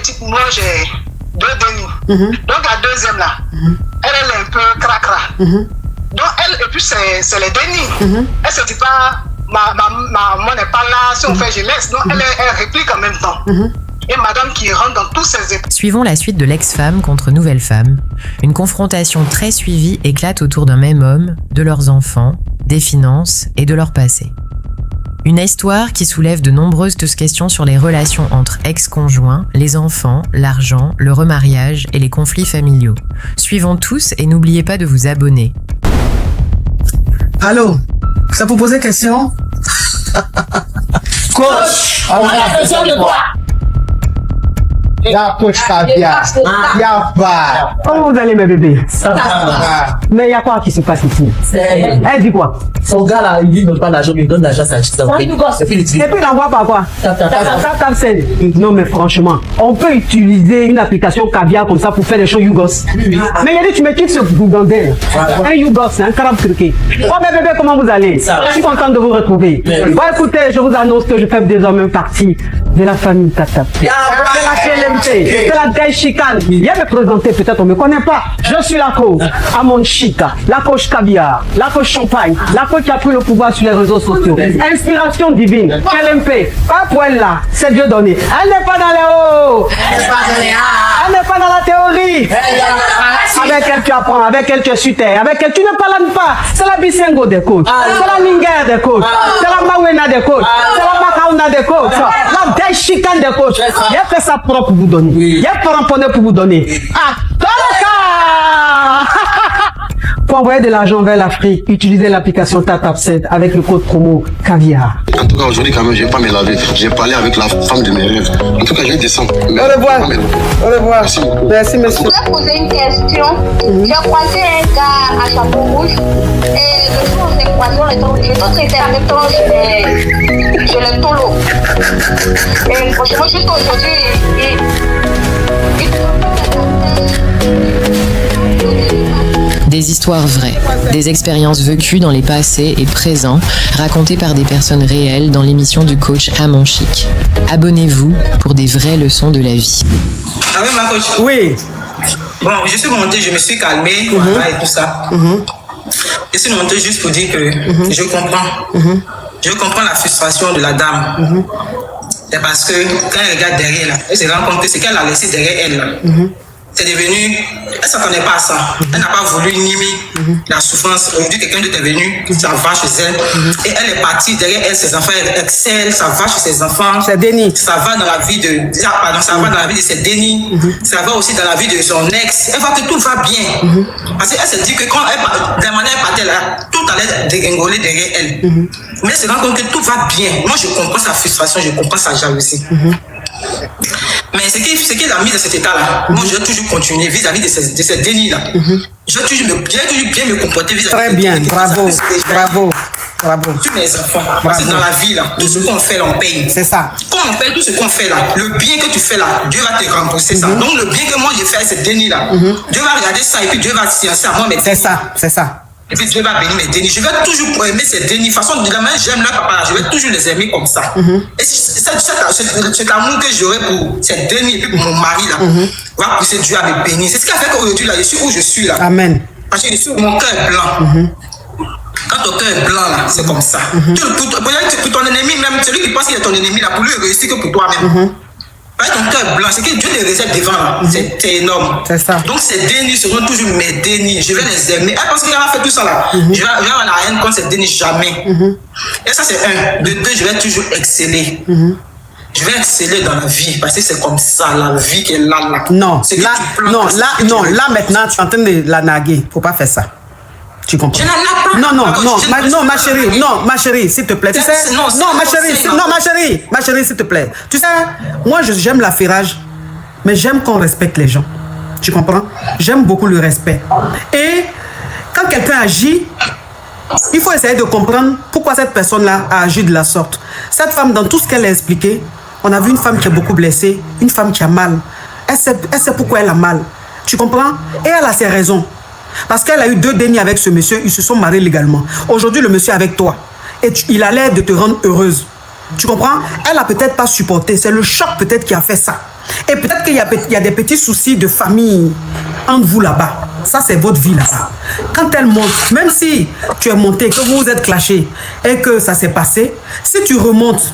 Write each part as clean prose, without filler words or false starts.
petite, moi j'ai 2 dénis. Donc la deuxième là, elle est un peu cracra. Donc elle, et puis c'est les dénis. Elle se dit pas, maman n'est pas là, si on fait je laisse. Non, elle réplique en même temps. Et madame qui rentre dans tous ces états. Suivons la suite de l'ex-femme contre nouvelle femme. Une confrontation très suivie éclate autour d'un même homme, de leurs enfants, des finances et de leur passé. Une histoire qui soulève de nombreuses questions sur les relations entre ex-conjoints, les enfants, l'argent, le remariage et les conflits familiaux. Suivons tous et n'oubliez pas de vous abonner. Allô, ça vous posait question? Coach, on a besoin de toi. La coach Caviar. Y'a pas. Comment vous allez, mes bébés? Ça va. Mais il y a quoi qui se passe ici? Elle dit quoi? Son gars là, il dit ne pas l'argent, il donne l'argent à sa chute. Et puis il envoie par quoi? Non, mais franchement, on peut utiliser une application Caviar comme ça pour faire des choses Yougos. Mais il a dit, tu me quittes ce bougandais. Un Yougos, un carabe truqué. Oh, mes bébés, comment vous allez? Je suis content de vous retrouver. Bon, écoutez, je vous annonce que je fais désormais partie de la famille Tata. C'est la Gaï Chicane. Viens me présenter, peut-être on ne me connaît pas. Je suis la coach Amon Chica, la coach Caviar, la coach Champagne, la coach qui a pris le pouvoir sur les réseaux sociaux. Inspiration divine, KLMP, pas pour elle là, c'est Dieu donné. Elle n'est pas dans les hauts, elle n'est pas dans la théorie. Avec elle tu apprends, avec elle tu es sur terre, avec elle tu ne parles pas. C'est la Bisengo des coachs, c'est la Linger des coachs, c'est la Mawena des coachs, c'est la Makauna des coachs, la Gaï Chicane des coachs. Il a fait ça propre pour vous donner. Il y a pas ramponné pour vous donner. Ah, pour envoyer de l'argent vers l'Afrique, utilisez l'application TapTapSend avec le code promo Caviar. En tout cas, aujourd'hui, quand même, je ne vais pas me laver. J'ai parlé avec la femme de mes rêves. En tout cas, je vais descendre. Au revoir. Au revoir. Merci. Merci, monsieur. Je voulais poser une question. J'ai croisé un gars à chapeau rouge. Et le jour où on s'est croisé, on était tous en même temps sur le tolo. Et franchement, juste aujourd'hui, Des histoires vraies, des expériences vécues dans les passés et présents, racontées par des personnes réelles dans l'émission du coach Amon Chic. Abonnez-vous pour des vraies leçons de la vie. Ah oui, ma coach. Oui. Bon, je suis montée, je me suis calmée, voilà, et tout ça. Je suis montée juste pour dire que je comprends. Je comprends la frustration de la dame. C'est parce que quand elle regarde derrière, là, elle se rend compte que ce qu'elle a laissé derrière elle, là, c'est devenu, elle ne s'attendait pas à ça. Elle n'a pas voulu nier la souffrance. Aujourd'hui, quelqu'un d'autre est venu, ça va chez elle. Et elle est partie derrière elle, ses enfants, elle excelle, ça va chez ses enfants. C'est Denis. Ça va dans la vie de. Ça va dans la vie de ses Denis. Ça va aussi dans la vie de son ex. Elle voit que tout va bien. Parce qu'elle se dit que quand elle, de la manière elle partait là, tout allait dégringoler derrière elle. Mais elle se rend compte que tout va bien. Moi, je comprends sa frustration, je comprends sa jalousie. Mais ce qui l'a mis dans cet état-là, moi je vais toujours continuer vis-à-vis de ces dénis-là. Je vais toujours bien me comporter vis-à-vis Très bien, bravo, bravo, bravo. Tous mes enfants, parce que dans la vie, là, tout ce qu'on fait, là, on paye. C'est ça. Quand on paye tout ce qu'on fait là, le bien que tu fais là, Dieu va te rembourser ça. Donc le bien que moi j'ai fait à ces dénis-là, Dieu va regarder ça et puis Dieu va sciencer à moi mes dénis. C'est ça, c'est ça. Et puis Dieu va bénir mes dénis. Je vais toujours aimer ces dénis. De toute façon, de la manière j'aime leur papa, je vais toujours les aimer comme ça. Et cet amour que j'aurai pour ces dénis et puis pour mon mari là, va pousser Dieu à me bénir. C'est ce qui a fait qu'aujourd'hui là, je suis où je suis là. Amen. Parce que mon cœur est blanc. Quand ton cœur est blanc là, c'est comme ça. Pour ton ennemi même, celui qui pense qu'il est ton ennemi là, pour lui réussir que pour toi-même. Avec ton cœur blanc, c'est que Dieu les réserve devant là. C'est énorme. C'est ça. Donc ces dénis seront toujours mes dénis. Je vais les aimer. Elle pense qu'elle a fait tout ça là. Je vais avoir la haine contre ces dénis jamais. Et ça c'est un. De deux, je vais toujours exceller. Je vais exceller dans la vie parce que c'est comme ça, la vie qu'elle a là. Non, là maintenant tu es en train de la naguer. Faut pas faire ça. Tu comprends? Je n'en ai pas. Non, ma chérie, s'il te plaît. Tu sais, ma chérie, s'il te plaît. Tu sais, moi, j'aime l'affairage, mais j'aime qu'on respecte les gens. Tu comprends? J'aime beaucoup le respect. Et quand quelqu'un agit, il faut essayer de comprendre pourquoi cette personne-là a agi de la sorte. Cette femme, dans tout ce qu'elle a expliqué, on a vu une femme qui est beaucoup blessée, une femme qui a mal. Elle sait pourquoi elle a mal. Tu comprends? Et elle a ses raisons. Parce qu'elle a eu 2 dénis avec ce monsieur, ils se sont mariés légalement. Aujourd'hui, le monsieur est avec toi. Et il a l'air de te rendre heureuse. Tu comprends? Elle a peut-être pas supporté. C'est le choc peut-être qui a fait ça. Et peut-être qu'il y a des petits soucis de famille entre vous là-bas. Ça, c'est votre vie là-bas. Quand elle monte, même si tu es monté, que vous vous êtes clashé et que ça s'est passé, si tu remontes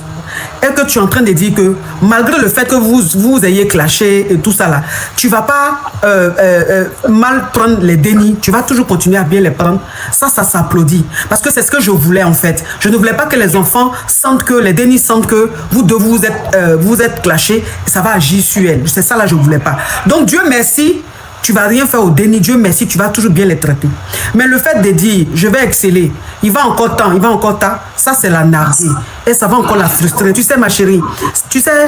et que tu es en train de dire que malgré le fait que vous ayez clashé et tout ça là, tu vas pas mal prendre les dénis, tu vas toujours continuer à bien les prendre. Ça s'applaudit. Parce que c'est ce que je voulais en fait. Je ne voulais pas que les enfants sentent que, les dénis sentent que vous êtes clashés et ça va agir sur elles. C'est ça là, je ne voulais pas. Donc Dieu merci. Tu ne vas rien faire au déni, Dieu merci, tu vas toujours bien les traiter. Mais le fait de dire, je vais exceller, il va encore temps, ça c'est la narguer. Et ça va encore la frustrer. Tu sais ma chérie, tu sais,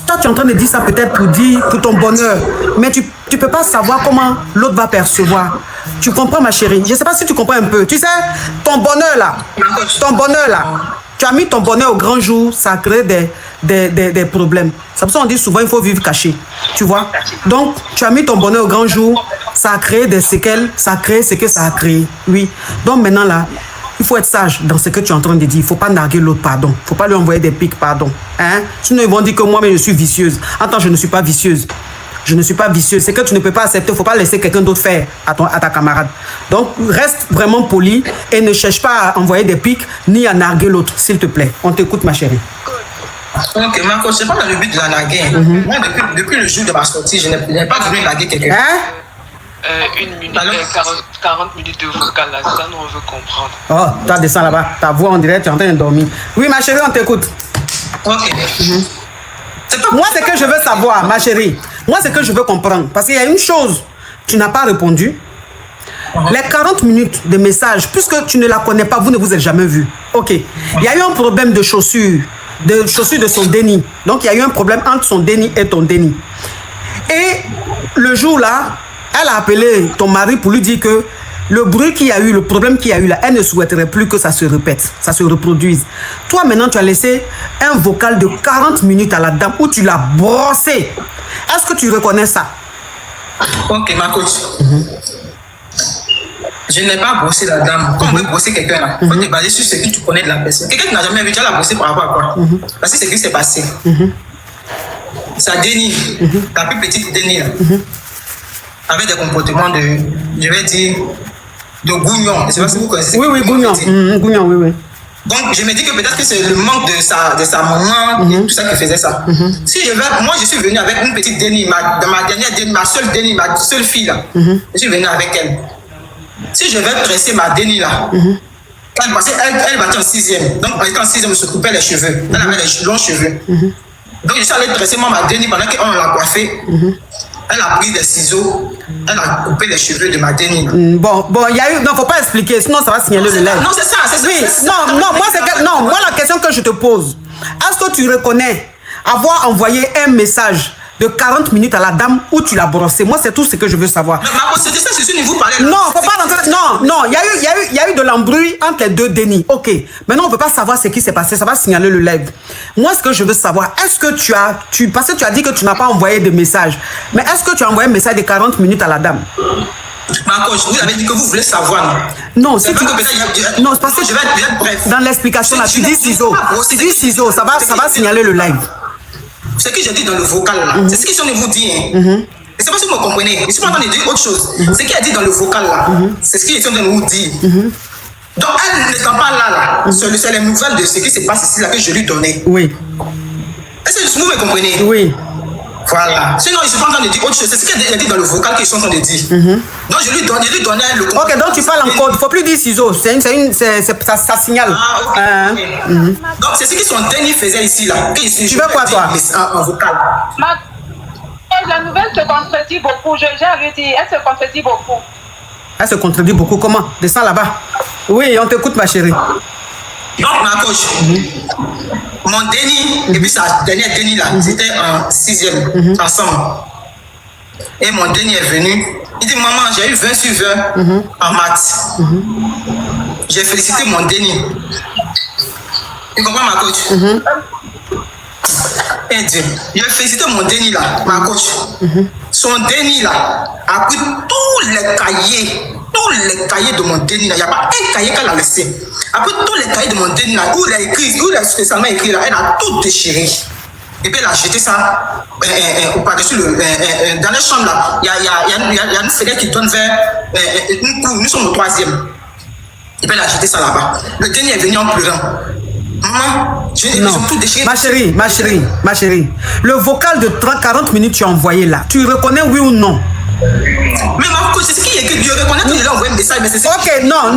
toi tu es en train de dire ça peut-être pour dire, pour ton bonheur. Mais tu ne peux pas savoir comment l'autre va percevoir. Tu comprends ma chérie? Je ne sais pas si tu comprends un peu. Tu sais, ton bonheur là, tu as mis ton bonheur au grand jour, ça crée des problèmes. C'est pour ça qu'on dit souvent il faut vivre caché. Tu vois? Donc, tu as mis ton bonheur au grand jour, ça a créé des séquelles, ça a créé ce que ça a créé. Oui. Donc maintenant là, il faut être sage dans ce que tu es en train de dire. Il ne faut pas narguer l'autre, pardon. Il ne faut pas lui envoyer des pics, pardon. Hein? Sinon, ils vont dire que moi, mais je suis vicieuse. Attends, je ne suis pas vicieuse. Je ne suis pas vicieuse. C'est que tu ne peux pas accepter. Il ne faut pas laisser quelqu'un d'autre faire à ta camarade. Donc, reste vraiment poli et ne cherche pas à envoyer des pics ni à narguer l'autre, s'il te plaît. On t'écoute, ma chérie. Ok, Marco, je ne sais pas dans le but de la narguer. Moi, depuis le jour de ma sortie, je n'ai pas voulu narguer quelqu'un. Hein? 1 minute, 40 minutes de vocal là, ça nous on veut comprendre. Oh, toi descends là-bas. Ta voix, on dirait que tu es en train de dormir. Oui, ma chérie, on t'écoute. Ok. Moi, c'est que je veux savoir, ma chérie. Moi, c'est que je veux comprendre. Parce qu'il y a une chose, tu n'as pas répondu. Les 40 minutes de message, puisque tu ne la connais pas, vous ne vous êtes jamais vu. Ok. Il y a eu un problème de chaussures de son déni. Donc, il y a eu un problème entre son déni et ton déni. Et le jour là, elle a appelé ton mari pour lui dire que le bruit qu'il y a eu, le problème qu'il y a eu là, elle ne souhaiterait plus que ça se répète, ça se reproduise. Toi, maintenant, tu as laissé un vocal de 40 minutes à la dame où tu l'as brossé. Est-ce que tu reconnais ça? Ok, ma coach. Je n'ai pas brossé la dame. Quand on veut brosser quelqu'un là, il faut te baser sur ce que tu connais de la personne. Quelqu'un qui n'a jamais vu, tu vas la brosser par rapport à quoi? Parce que c'est ce qui s'est passé. Ça dénie, la plus petite dénie là. Avec des comportements de, je vais dire, de gougnon. Je ne sais pas si vous connaissez. Oui, gougnon. Gougnon, oui. Donc, je me dis que peut-être que c'est le manque de sa maman et tout ça qui faisait ça. Moi, je suis venu avec une petite dénie, ma seule dénie, ma seule fille là. Je suis venu avec elle. Si je vais presser ma dénie là, elle battait en 6e. Donc, en étant en 6e, on se coupait les cheveux. Elle avait les longs cheveux. Donc, je suis allé dresser ma dénie pendant qu'on l'a coiffée. Elle a pris des ciseaux, elle a coupé les cheveux de ma dénie. Bon, il y a eu. Non, faut pas expliquer, sinon ça va signaler le live. Non, c'est ça, c'est oui, ça. Moi, la question que je te pose, est-ce que tu reconnais avoir envoyé un message de 40 minutes à la dame où tu l'as brossé? Moi, c'est tout ce que je veux savoir. Mais c'était ça, c'est ce que vous parlez. Non, faut pas rentrer. Non, il y a eu de l'embrouille entre les deux dénis. Ok. Maintenant, on ne peut pas savoir ce qui s'est passé. Ça va signaler le live. Moi, ce que je veux savoir, est-ce que parce que tu as dit que tu n'as pas envoyé de message. Mais est-ce que tu as envoyé un message de 40 minutes à la dame? Ma coach, vous avez dit que vous voulez savoir. Non, si tu... Non, c'est parce que je vais être bref. Dans l'explication là, tu dis ciseaux. Tu dis ciseaux, ça va signaler le live. Ce que j'ai dit dans le vocal là, c'est ce qu'ils sont de vous dire. Et c'est pas si vous me comprenez. Je ne suis pas en train de dire autre chose. Ce qu'il a dit dans le vocal là, c'est ce qu'ils sont de vous dire. Donc elle n'étant pas là, c'est les nouvelles de ce qui se passe ici là que je lui donnais. Oui. Est-ce que vous me comprenez? Oui. Voilà. Sinon, ils ne sont pas en train de dire autre chose. C'est ce qu'il a dit dans le vocal qu'ils sont en train de dire. Donc je lui donnais le... Ok, donc tu parles en code. Il ne faut plus dire ciseaux. Ça signale. Ah, ok. Donc c'est ce que son déni faisait ici là. Tu veux quoi toi? En vocal. La nouvelle se contredit beaucoup. J'ai arrêté. Elle se contredit beaucoup. Elle se contredit beaucoup. Comment? Descends là-bas. Oui, on t'écoute, ma chérie. Donc, ma coach, mon déni et puis sa dernière déni là, ils étaient en 6e ensemble. Et mon déni est venu. Il dit, maman, j'ai eu 20 sur 20 en maths. J'ai félicité mon déni. Tu comprends, ma coach? Et Dieu, j'ai félicité mon déni là, ma coach. Son déni là a pris tous les cahiers de mon déni là. Il n'y a pas un cahier qu'elle a laissé. Après tous les cahiers de mon déni là, où il a écrit, où il a spécialement écrit là, elle a tout déchiré. et puis elle a jeté ça par-dessus dans la chambre là. Il y a une fenêtre qui donne vers une cour. Nous sommes au 3e. Et puis elle a jeté ça là-bas. Le dernier est venu en pleurant. Maman, ils ont tout déchiré. Ma chérie, le vocal de 30-40 minutes tu as envoyé là, tu reconnais oui ou non? Mais ma c'est ce qui est que je reconnais que je l'ai envoyé un message, mais c'est ça. Ok, non,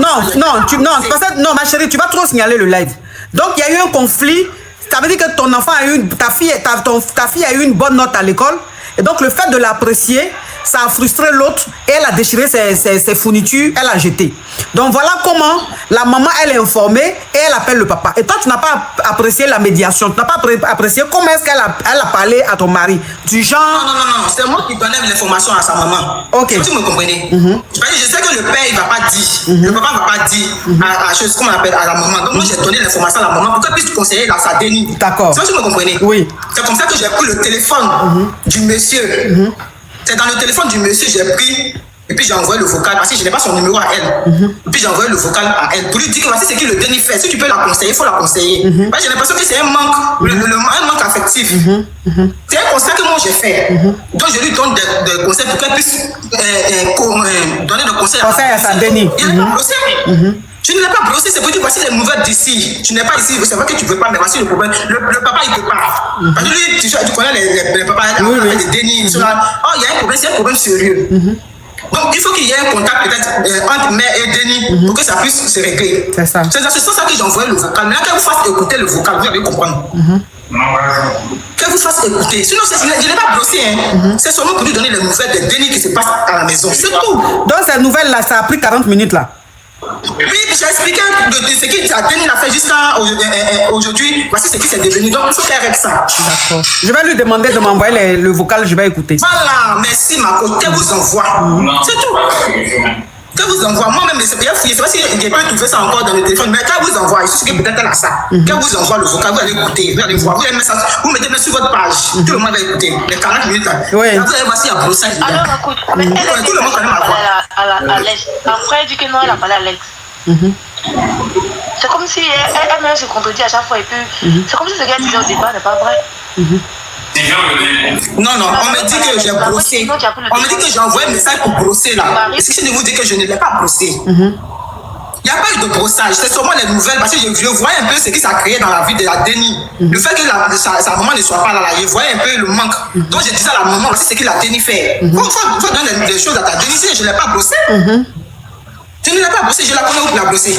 ma chérie, tu vas trop signaler le live. Donc il y a eu un conflit. Ça veut dire que ton enfant a eu ta fille a eu une bonne note à l'école. Et donc le fait de l'apprécier, ça a frustré l'autre et elle a déchiré ses fournitures, elle a jeté. Donc voilà comment la maman, elle est informée et elle appelle le papa. Et toi, tu n'as pas apprécié la médiation, tu n'as pas apprécié comment est-ce qu'elle a parlé à ton mari. Du genre... Non, c'est moi qui donnais l'information à sa maman. Ok. Vous me comprenez? Je sais que le père, il ne va pas dire, le papa ne va pas dire à chose qu'on appelle à la maman. Donc moi, j'ai donné l'information à la maman pour qu'elle puisse conseiller dans sa déni. D'accord. C'est vous me comprenez? Oui. C'est comme ça que j'ai pris le téléphone du monsieur. C'est dans le téléphone du monsieur, j'ai pris, et puis j'ai envoyé le vocal, parce que je n'ai pas son numéro à elle. Et puis j'ai envoyé le vocal à elle pour lui dire que voici ce que le déni fait. Si tu peux la conseiller, il faut la conseiller. Parce que j'ai l'impression que c'est un manque, un manque affectif. C'est un constat que moi j'ai fait. Donc je lui donne des conseils pour qu'elle puisse donner des conseils à sa déni. Il n'est pas brossé. Tu ne l'as pas brossé, c'est pour dire voici les nouvelles d'ici. Tu n'es pas ici, c'est vrai que tu ne veux pas, mais voici le problème. Le papa, il ne peut pas. Parce que lui, tu connais les papas, les dénis, ils sont là. Oh, il y a un problème, c'est un problème sérieux. Donc, il faut qu'il y ait un contact peut-être entre mère et déni pour que ça puisse se régler. C'est ça. C'est dans ce sens que j'ai envoyé le vocal. Maintenant, qu'elle vous fasse écouter le vocal, vous allez comprendre. Qu'elle vous fasse écouter. Sinon, je ne l'ai pas brossé. C'est seulement pour lui donner les nouvelles des dénis qui se passent à la maison. C'est tout. Donc, cette nouvelle-là, ça a pris 40 minutes là. Oui, j'ai expliqué de ce qui a Denis l'a fait jusqu'à aujourd'hui. Voici ce qui s'est devenu. Donc, il faut faire avec ça. D'accord. Je vais lui demander de m'envoyer le vocal, je vais écouter. Voilà, merci ma coach. Qu'elle vous envoie. C'est tout. Qu'elle vous envoie. Moi-même, je ne sais pas si je peux trouver ça encore dans le téléphone, mais qu'elle vous envoie. Je sais que peut-être elle a ça. Qu'elle vous envoie le vocal, vous allez écouter, vous allez voir. Vous allez mettre ça, vous mettez sur votre page. Tout le monde va écouter. Les 40 minutes. Oui. Vous allez voir s'il y a brossage. Alors, ma coach, tout le monde connaît ma voix. Après, elle dit que non, elle a parlé à Alex. C'est comme si elle se contredit à chaque fois et puis c'est comme si ce qu'elle disait au départ n'est pas vrai. Non, on me dit que j'ai brossé. On me dit que j'ai envoyé un message pour brosser là. Est-ce que je vous dis que je ne l'ai pas brossé? Il n'y a pas eu de brossage, c'est seulement les nouvelles parce que je voyais un peu ce qui s'est créé dans la vie de la Denis. Le fait que sa maman ne soit pas là, je voyais un peu le manque. Donc je disais à la maman, c'est ce que la Denis fait. Il faut donner des choses à ta Denis, si je ne l'ai pas brossé. Je ne l'ai pas brossé, je la connais où pour la brosser.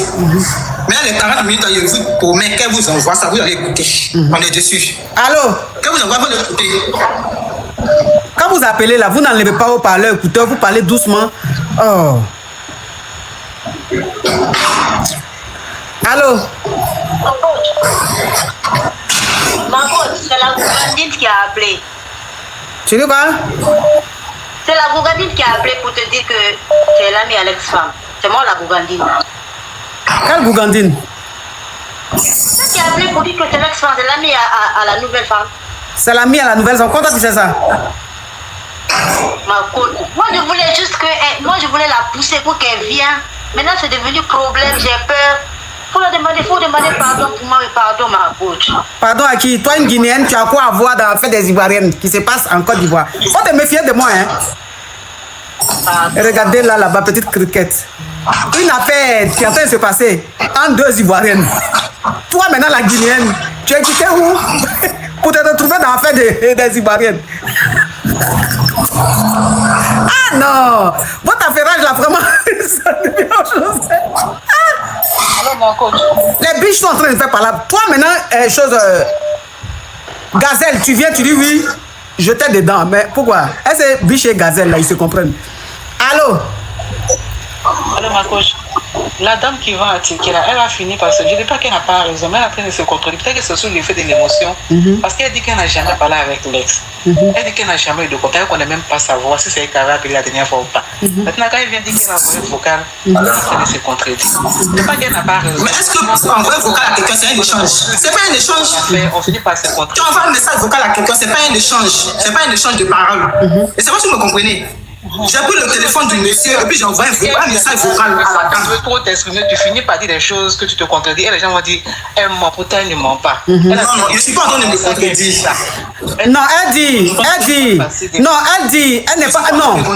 Mais les 40 minutes, je vous promets qu'elle vous envoie ça, vous allez écouter. On est dessus. Allô? Qu'elle vous envoie, vous l'écoutez. Quand vous appelez là, vous n'enlevez pas au parleur, écoutez, vous parlez doucement. Oh. Allô? Margot, c'est la gouvernante qui a appelé. Tu dis quoi? C'est la gouvernante qui a appelé pour te dire que c'est l'ami à l'ex-femme. C'est moi la gouvernante. Quelle gouvernante? Celle qui a appelé pour dire que c'est l'ex-femme, c'est l'ami à la nouvelle femme. C'est l'ami à la nouvelle femme. Comment tu sais ça? Moi je voulais juste que. Moi je voulais la pousser pour qu'elle vienne. Maintenant c'est devenu problème, j'ai peur. Faut demander pardon pour moi et pardon ma coach. Pardon à qui? Toi une Guinéenne, tu as quoi à voir dans l'affaire des Ivoiriennes qui se passe en Côte d'Ivoire? Faut te méfier de moi, hein? Regardez là-bas, petite cricket. Une affaire qui est en train de se passer entre deux Ivoiriennes. Toi maintenant la Guinéenne, tu es quitté où? Pour te retrouver dans l'affaire des Ivoiriennes. Ah non! Votre affairage là vraiment, ça devient autre chose. Alors, mon coach. Les biches sont en train de faire par là. Toi maintenant, Gazelle, tu viens, tu dis oui, je t'ai dedans. Mais pourquoi? Est-ce que biche et Gazelle là, ils se comprennent? Allô? Alors, ma coach, la dame qui va à Tiki, elle a fini par se dire, je ne dis pas qu'elle n'a pas raison, mais elle est en train de se contredire. Peut-être que c'est sous l'effet de l'émotion, parce qu'elle dit qu'elle n'a jamais parlé avec l'ex. Elle dit qu'elle n'a jamais eu de contact, elle ne connaît même pas savoir si c'est elle qui avait appelé la dernière fois ou pas. Maintenant, quand elle vient dire qu'elle a envoyé un vocal, elle est en train de se contredire. Je ne dis pas qu'elle n'a pas raison. Mais est-ce que envoyer un vocal à quelqu'un, c'est un échange? C'est pas un échange. On finit par se contredire. Tu envoies un message vocal à quelqu'un, c'est pas un échange. C'est pas un échange de paroles. Et c'est pas si vous me comprenez. J'ai pris le téléphone du monsieur et puis j'ai envoyé un message vocal à la dame. Tu veux trop t'exprimer, tu finis par dire des choses que tu te contredis et les gens vont dire elle ment, pourtant elle ne ment pas. Non, je ne suis pas en train de me contredire. Non, elle dit, elle n'est pas,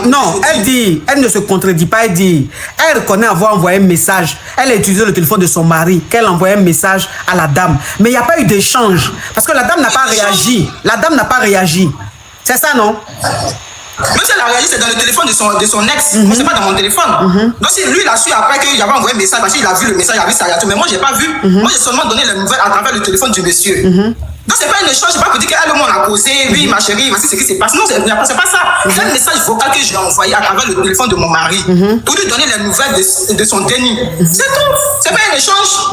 non, elle dit, elle ne se contredit pas, elle dit, elle reconnaît avoir envoyé un message, elle a utilisé le téléphone de son mari, qu'elle a envoyé un message à la dame, mais il n'y a pas eu d'échange, parce que la dame n'a pas réagi, c'est ça, non? Même si elle a réagi, c'est dans le téléphone de son ex. Moi, c'est pas dans mon téléphone. Donc, si lui, il a su après que j'avais envoyé un message, parce qu'il a vu le message, il a vu ça, mais moi, j'ai pas vu. Moi, j'ai seulement donné les nouvelles à travers le téléphone du monsieur. Donc, c'est pas un échange, c'est pas pour dire qu'elle, moi, on a causé, oui, ma chérie, voici ce qui se passe. Non, c'est pas ça. C'est un message vocal que j'ai envoyé à travers le téléphone de mon mari pour lui donner les nouvelles de son déni. C'est tout. C'est pas un échange.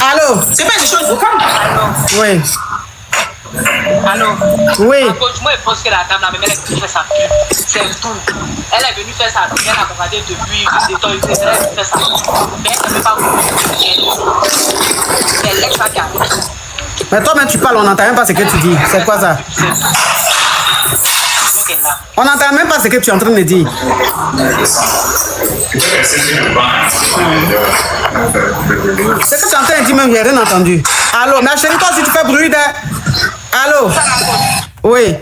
Allô? C'est pas un échange vocal. Oui. Allô? Oui. Moi, je pense que la dame, elle est venue faire sa pub. C'est tout. Elle est venue faire sa pub. Elle a commandé depuis des temps. Elle est venue faire sa pub. Mais elle ne peut pas vous. C'est l'ex qui a. Mais toi-même, tu parles, on n'entend même pas ce que tu dis. C'est quoi ça? On n'entend même pas ce que tu es en train de dire. C'est que tu es en train de dire, même, j'ai rien entendu. Allô, ma chérie, toi, si tu fais bruit de... Allô? Oui.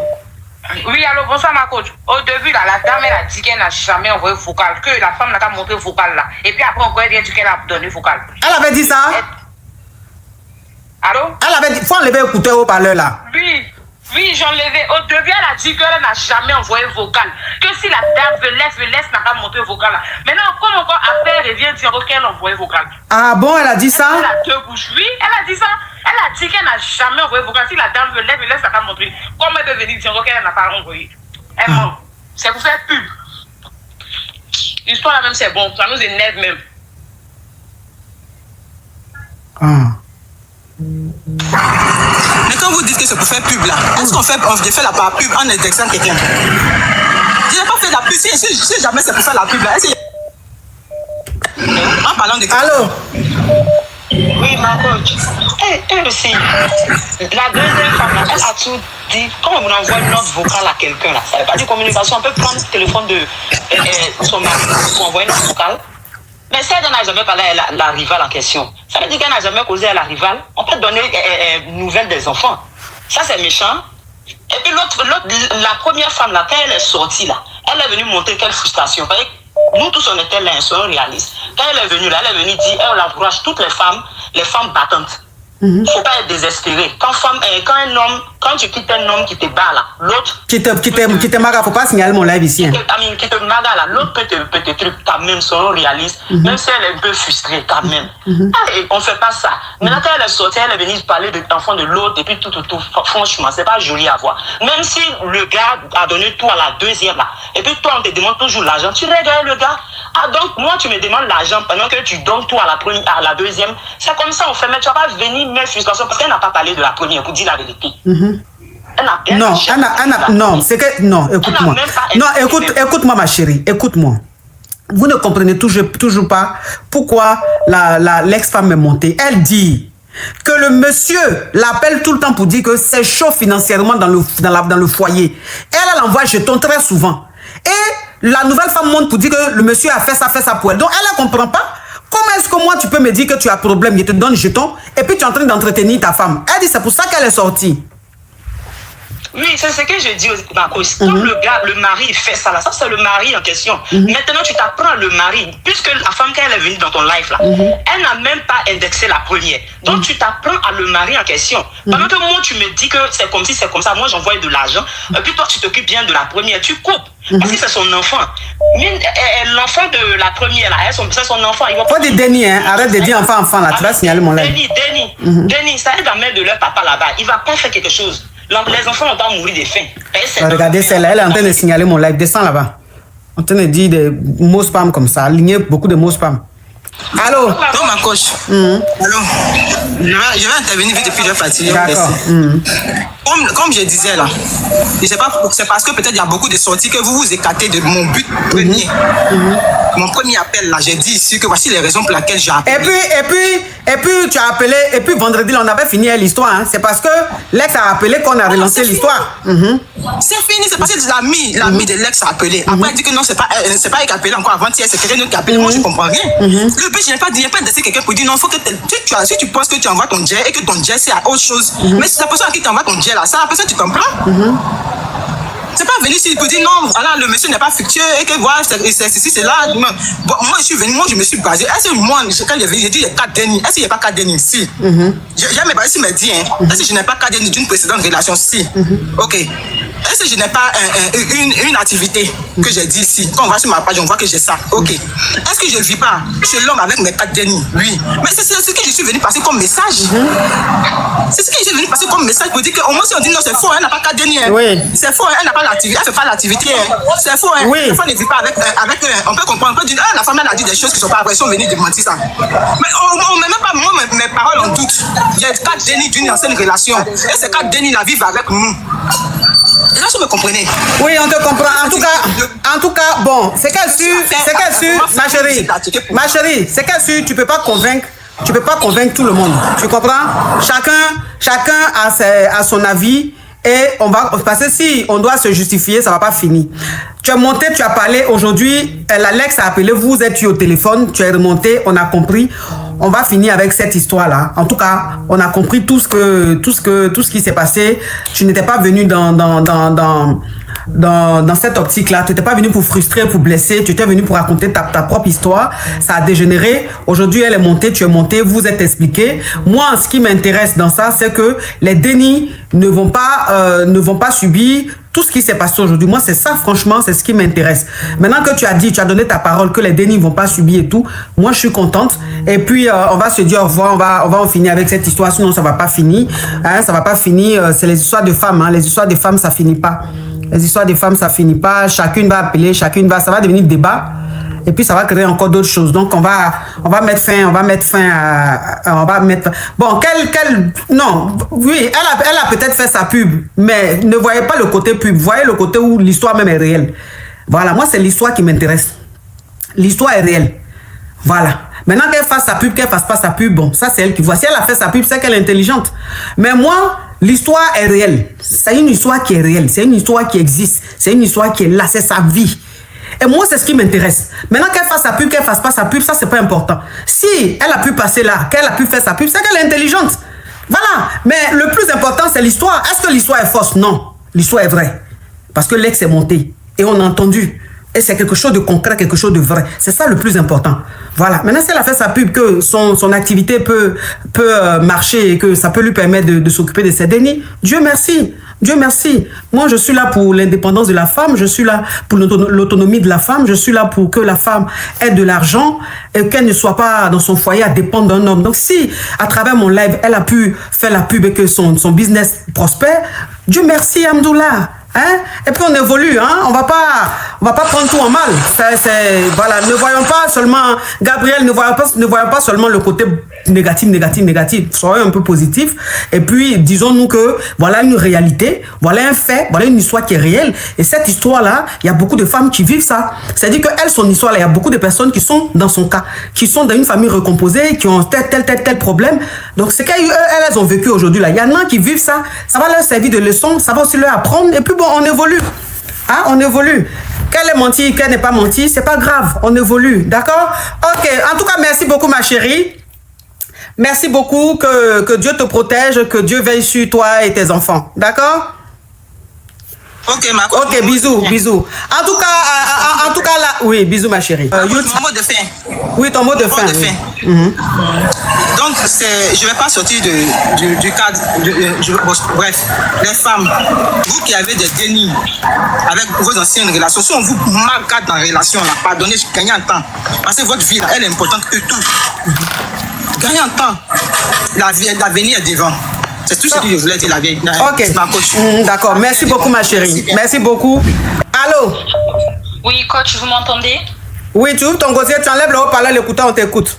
Oui, allô, bonsoir ma coach. Au début, là, la dame, elle a dit qu'elle n'a jamais envoyé vocal, que la femme n'a pas montré vocal là. Et puis après, encore, elle vient dire qu'elle a donné vocal. Elle avait dit ça? Allô? Elle avait dit, faut enlever l'écouteur au parleur là. Oui, j'en levais. Au début, elle a dit qu'elle n'a jamais envoyé vocal. Que si la dame veut laisse, n'a pas montré vocal là. Maintenant, comme encore après, elle revient dire qu'elle a envoyé vocal. Ah bon, elle a dit ça? Elle a deux bouches. Oui, elle a dit ça. Elle a dit qu'elle n'a jamais envoyé vocal. Si la dame veut laisse, n'a pas montré. Comment elle peut venir dire qu'elle n'a pas envoyé? Elle ment. C'est pour faire pub. L'histoire là même, c'est bon. Ça nous énerve même. Mais quand vous dites que c'est pour faire pub là, est-ce qu'on fait la pub en indexant quelqu'un? Je n'ai pas fait la pub, si jamais c'est pour faire la pub là. En parlant de... Allô? Oui, ma coach. Elle aussi. La deuxième femme là, elle a tout dit. Quand on envoie une note vocale à quelqu'un là, ça veut pas dire communication, on peut prendre le téléphone de son mari pour envoyer une note vocale. Mais si elle n'a jamais parlé à la rivale en question, ça veut dire qu'elle n'a jamais causé à la rivale. On peut donner nouvelles des enfants. Ça, c'est méchant. Et puis la première femme, là, quand elle est sortie, là, elle est venue montrer quelle frustration. Nous tous, on était là, soyons réalistes. Quand elle est venue là, elle est venue dire, elle encourage toutes les femmes battantes. Il ne faut pas être désespéré. Quand tu quittes un homme qui te bat là, l'autre... Qui te maga, il ne faut pas signaler mon live ici. Qui te maga là, l'autre peut te truc quand même, soyons réalistes. Même si elle est un peu frustrée quand même. Et on ne fait pas ça. Maintenant, quand elle est sortie, elle est venue parler de l'enfant de l'autre et puis tout. Franchement, c'est pas joli à voir. Même si le gars a donné tout à la deuxième là, et puis toi, on te demande toujours l'argent, tu regardes le gars. Ah, donc moi, tu me demandes l'argent pendant que tu donnes tout à la deuxième. C'est comme ça, on fait, mais tu vas pas venir mettre frustration parce qu'elle n'a pas parlé de la première pour dire la vérité. Non, c'est que... Non, écoute-moi. Non, écoute-moi, ma chérie. Écoute-moi. Vous ne comprenez toujours pas pourquoi l'ex-femme est montée. Elle dit que le monsieur l'appelle tout le temps pour dire que c'est chaud financièrement dans le foyer. Elle envoie jeton très souvent. Et la nouvelle femme monte pour dire que le monsieur a fait ça pour elle. Donc, elle ne comprend pas. Comment est-ce que moi, tu peux me dire que tu as problème, je te donne jeton, et puis tu es en train d'entretenir ta femme? Elle dit, c'est pour ça qu'elle est sortie. Oui, c'est ce que je dis aux Marcos. Quand le mari fait ça, là, ça c'est le mari en question. Maintenant, tu t'apprends le mari. Puisque la femme, quand elle est venue dans ton live, là, elle n'a même pas indexé la première. Donc, tu t'apprends à le mari en question. Pendant que moi, tu me dis que c'est comme si, c'est comme ça. Moi, j'envoie de l'argent. Et puis, toi, tu t'occupes bien de la première. Tu coupes. Parce que c'est son enfant. L'enfant de la première, là, c'est son enfant. Pas de Denis, hein. Arrête de dire enfant, là. Tu vas signaler mon live. Denis, ça est la mère de leur papa là-bas. Il va pas faire quelque chose. Les enfants vont pas mourir de faim. Regardez celle-là, elle est en train de signaler mon live. Descends là-bas. En train de dire des mots spam comme ça. Aligner beaucoup de mots spam. Allô? Non, ma coach. Allô? Je vais intervenir vite depuis le fatigué. D'accord. Comme je disais là, c'est parce que peut-être il y a beaucoup de sorties que vous vous écartez de mon but premier. mon premier appel là, j'ai dit ici que voici les raisons pour lesquelles j'ai appelé. Et puis tu as appelé, et puis vendredi, on avait fini l'histoire. Hein. C'est parce que l'ex a appelé qu'on a relancé l'histoire. C'est fini, c'est parce que l'ami de l'ex a appelé. Après, il dit que non, c'est pas elle qui a appelé encore avant-hier, c'est quelqu'un d'autre qui a appelé. Moi, je comprends rien. Le but, je n'ai pas laissé quelqu'un pour dire non, faut que si tu penses que tu envoies ton jet et que ton jet c'est à autre chose, mais c'est la personne à qui tu envoies ton jet là, ça, la personne, tu comprends? C'est pas venu ici pour dire non, voilà, le monsieur n'est pas fructueux et que voilà, c'est ceci, c'est là. Bon, moi, je suis venu, moi, je me suis basé. Est-ce que moi, quand j'ai dit, il y a 4 dénis, est-ce qu'il n'y a pas 4 dénis ici? J'ai mes basés me dit, est-ce que je n'ai pas 4 dénis d'une précédente relation? Si. Ok. Est-ce que je n'ai pas une activité que j'ai dit ici? Quand on va sur ma page, on voit que j'ai ça. Ok. Est-ce que je ne vis pas chez l'homme avec mes 4 dénis? Oui. Mais c'est ce que je suis venu passer comme message. C'est ce que je suis venu passer comme message pour dire qu'au moins si on dit non, c'est faux, elle n'a pas 4 dénis. Oui. C'est faux, elle n'a pas l'activité, elle ne fait pas l'activité. C'est faux, oui. La femme ne vit pas avec on peut comprendre, on peut dire, la femme elle a dit des choses qui ne sont pas vraies, ils sont venus démentir ça. Mais on ne met même pas moi, mes paroles en doute. Il y a 4 dénis d'une ancienne relation. Et ces 4 dénis la vivent avec nous. Là, vous me comprenez? Oui, on te comprend. En tout cas, bon, c'est qu'elle sûr, ma chérie, c'est qu'elle sûr, tu peux pas convaincre tout le monde. Tu comprends? Chacun a son avis. Et parce que si on doit se justifier, ça va pas finir. Tu es monté, tu as parlé aujourd'hui, l'Alex a appelé, vous êtes eu au téléphone, tu es remonté, on a compris. On va finir avec cette histoire-là. En tout cas, on a compris tout ce qui s'est passé. Tu n'étais pas venu dans cette optique-là. Tu n'étais pas venu pour frustrer, pour blesser. Tu étais venu pour raconter ta propre histoire. Ça a dégénéré. Aujourd'hui, elle est montée, tu es monté, vous êtes expliqué. Moi, ce qui m'intéresse dans ça, c'est que les dénis ne vont pas subir tout ce qui s'est passé aujourd'hui. Moi, c'est ça, franchement, c'est ce qui m'intéresse. Maintenant que tu as donné ta parole, que les dénis ne vont pas subir et tout, moi, je suis contente. Et puis, on va se dire au revoir, on va en finir avec cette histoire, sinon ça ne va pas finir. Hein, ça ne va pas finir. C'est les histoires de femmes. Hein. Les histoires de femmes, ça ne finit pas. Les histoires des femmes, ça ne finit pas. Chacune va appeler, ça va devenir débat. Et puis, ça va créer encore d'autres choses. Donc, on va mettre fin à... Bon, non, oui, elle a peut-être fait sa pub, mais ne voyez pas le côté pub. Voyez le côté où l'histoire même est réelle. Voilà, moi, c'est l'histoire qui m'intéresse. L'histoire est réelle. Voilà. Maintenant, qu'elle fasse sa pub, qu'elle fasse pas sa pub, bon, ça, c'est elle qui voit. Si elle a fait sa pub, c'est qu'elle est intelligente. Mais moi... L'histoire est réelle. C'est une histoire qui est réelle. C'est une histoire qui existe. C'est une histoire qui est là. C'est sa vie. Et moi, c'est ce qui m'intéresse. Maintenant, qu'elle fasse sa pub, qu'elle fasse pas sa pub, ça, c'est pas important. Si elle a pu passer là, qu'elle a pu faire sa pub, c'est qu'elle est intelligente. Voilà. Mais le plus important, c'est l'histoire. Est-ce que l'histoire est fausse? Non. L'histoire est vraie. Parce que l'ex est monté. Et on a entendu. Et c'est quelque chose de concret, quelque chose de vrai. C'est ça le plus important. Voilà. Maintenant, si elle a fait sa pub, que son activité peut marcher et que ça peut lui permettre de s'occuper de ses dénis, Dieu merci. Dieu merci. Moi, je suis là pour l'indépendance de la femme. Je suis là pour l'autonomie de la femme. Je suis là pour que la femme ait de l'argent et qu'elle ne soit pas dans son foyer à dépendre d'un homme. Donc, si à travers mon live, elle a pu faire la pub et que son business prospère, Dieu merci, Amdoula. Hein? Et puis on évolue, hein? On va pas prendre tout en mal. Voilà, ne voyons pas seulement, Gabriel, ne voyons pas seulement le côté négatif. Soyons un peu positif. Et puis, disons-nous que voilà une réalité, voilà un fait, voilà une histoire qui est réelle. Et cette histoire-là, il y a beaucoup de femmes qui vivent ça. C'est-à-dire qu'elle, son histoire-là, il y a beaucoup de personnes qui sont dans son cas, qui sont dans une famille recomposée, qui ont tel problème. Donc, c'est qu'elles ont vécu aujourd'hui, là. Il y en a qui vivent ça. Ça va leur servir de leçon, ça va aussi leur apprendre. Et puis, bon, on évolue. Hein, on évolue. Qu'elle ait menti, qu'elle n'ait pas menti, c'est pas grave. On évolue. D'accord? Ok. En tout cas, merci beaucoup, ma chérie. Merci beaucoup. Que Dieu te protège, que Dieu veille sur toi et tes enfants. D'accord? Ok, bisous. En tout cas, là, oui, bisous, ma chérie. Mon mot de fin. Oui, ton mot de fin. Donc, je ne vais pas sortir du cadre. Bref, les femmes, vous qui avez des dénis avec vos anciennes relations, si on vous marque dans la relation, là, pardonnez, gagnez en temps. Parce que votre vie, là, elle est importante que tout. Gagnez en temps. L'avenir est devant. C'est tout ce que je voulais dire, la vieille. Ok. D'accord. Merci beaucoup, ma chérie. Merci beaucoup. Allô? Oui, coach, vous m'entendez? Oui, tu ouvres ton gosier, tu enlèves le haut-parleur, l'écouteur, on t'écoute.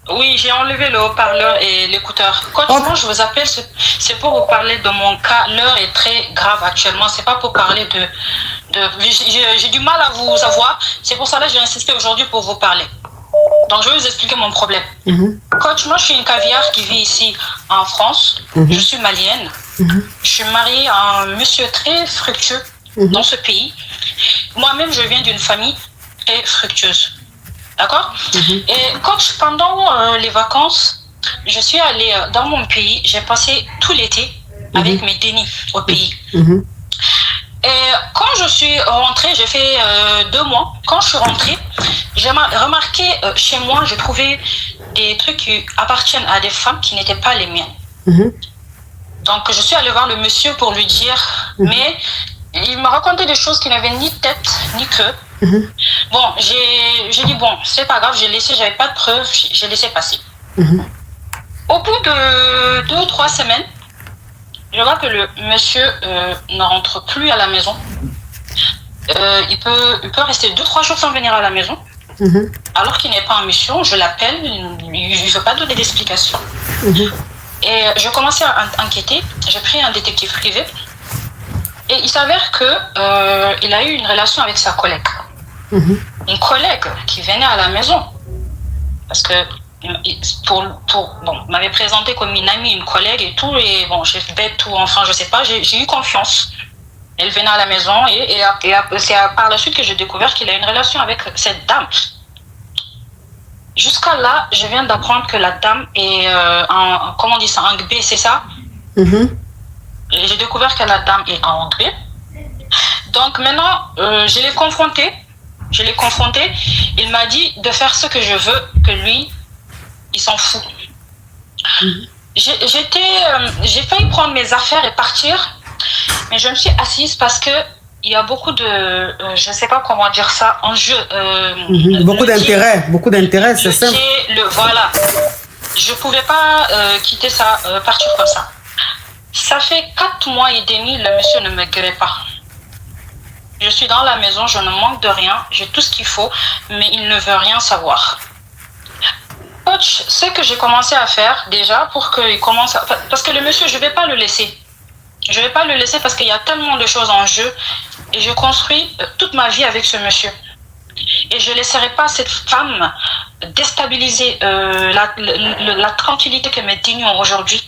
Oui, j'ai enlevé le haut-parleur et l'écouteur. Coach, moi je vous appelle, c'est pour vous parler de mon cas. L'heure est très grave actuellement. C'est pas pour parler j'ai du mal à vous avoir. C'est pour ça que j'ai insisté aujourd'hui pour vous parler. Donc je vais vous expliquer mon problème. Coach, moi je suis une caviar qui vit ici en France. Je suis malienne. Je suis mariée à un monsieur très fructueux dans ce pays. Moi-même, je viens d'une famille très fructueuse. D'accord? Et coach, pendant les vacances, je suis allée dans mon pays. J'ai passé tout l'été avec mes dénis au pays. Et quand je suis rentrée, j'ai fait 2 mois. Quand je suis rentrée, j'ai remarqué chez moi, j'ai trouvé des trucs qui appartiennent à des femmes qui n'étaient pas les miennes. Donc je suis allée voir le monsieur pour lui dire, mais il m'a raconté des choses qui n'avaient ni tête ni queue. Bon, j'ai dit bon, c'est pas grave, j'avais pas de preuves, j'ai laissé passer. Au bout de 2 ou 3 semaines, je vois que le monsieur ne rentre plus à la maison. Il peut rester 2-3 jours sans venir à la maison. Alors qu'il n'est pas en mission, je l'appelle, il ne veut pas donner d'explication. Et je commençais à enquêter, j'ai pris un détective privé. Et il s'avère qu'il a eu une relation avec sa collègue. Une collègue qui venait à la maison. Parce que m'avait présenté comme une amie, une collègue et tout. Et bon, j'ai bête tout, enfin, je sais pas, j'ai eu confiance. Elle venait à la maison et c'est par la suite que j'ai découvert qu'il a une relation avec cette dame. Jusqu'à là, je viens d'apprendre que la dame est comment on dit ça, en B, c'est ça? J'ai découvert que la dame est en B. Donc maintenant, je l'ai confronté. Il m'a dit de faire ce que je veux, que lui, il s'en fout. J'ai failli prendre mes affaires et partir, mais je me suis assise parce que il y a beaucoup de, je ne sais pas comment dire ça, enjeux. Beaucoup d'intérêt, c'est ça. Voilà. Je ne pouvais pas quitter ça, partir comme ça. Ça fait 4 mois et demi, le monsieur ne me guérit pas. Je suis dans la maison, je ne manque de rien, j'ai tout ce qu'il faut, mais il ne veut rien savoir. Coach, ce que j'ai commencé à faire déjà pour qu'il commence à... Parce que le monsieur, je ne vais pas le laisser. Je ne vais pas le laisser parce qu'il y a tellement de choses en jeu et je construis toute ma vie avec ce monsieur. Et je ne laisserai pas cette femme déstabiliser la tranquillité que mes dignes ont aujourd'hui.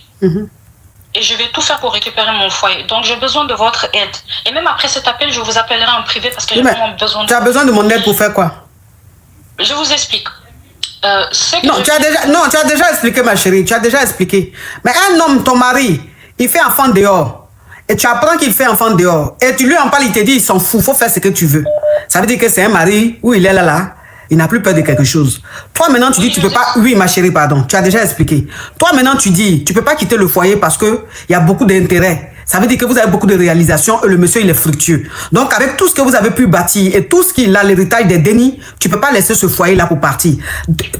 Et je vais tout faire pour récupérer mon foyer. Donc j'ai besoin de votre aide. Et même après cet appel, je vous appellerai en privé parce que j'ai vraiment besoin de... Tu as besoin de mon aide pour faire quoi? Je vous explique. Tu as déjà expliqué, ma chérie. Tu as déjà expliqué. Mais un homme, ton mari, il fait enfant dehors. Et tu apprends qu'il fait enfant dehors. Et tu lui en parles, il te dit, il s'en fout, il faut faire ce que tu veux. Ça veut dire que c'est un mari où il est là. Il n'a plus peur de quelque chose. Toi, maintenant, tu dis, tu peux pas... Oui, ma chérie, pardon. Tu as déjà expliqué. Toi, maintenant, tu dis, tu peux pas quitter le foyer parce que il y a beaucoup d'intérêt. Ça veut dire que vous avez beaucoup de réalisations et le monsieur, il est fructueux. Donc, avec tout ce que vous avez pu bâtir et tout ce qu'il a, l'héritage des dénis, tu peux pas laisser ce foyer-là pour partir.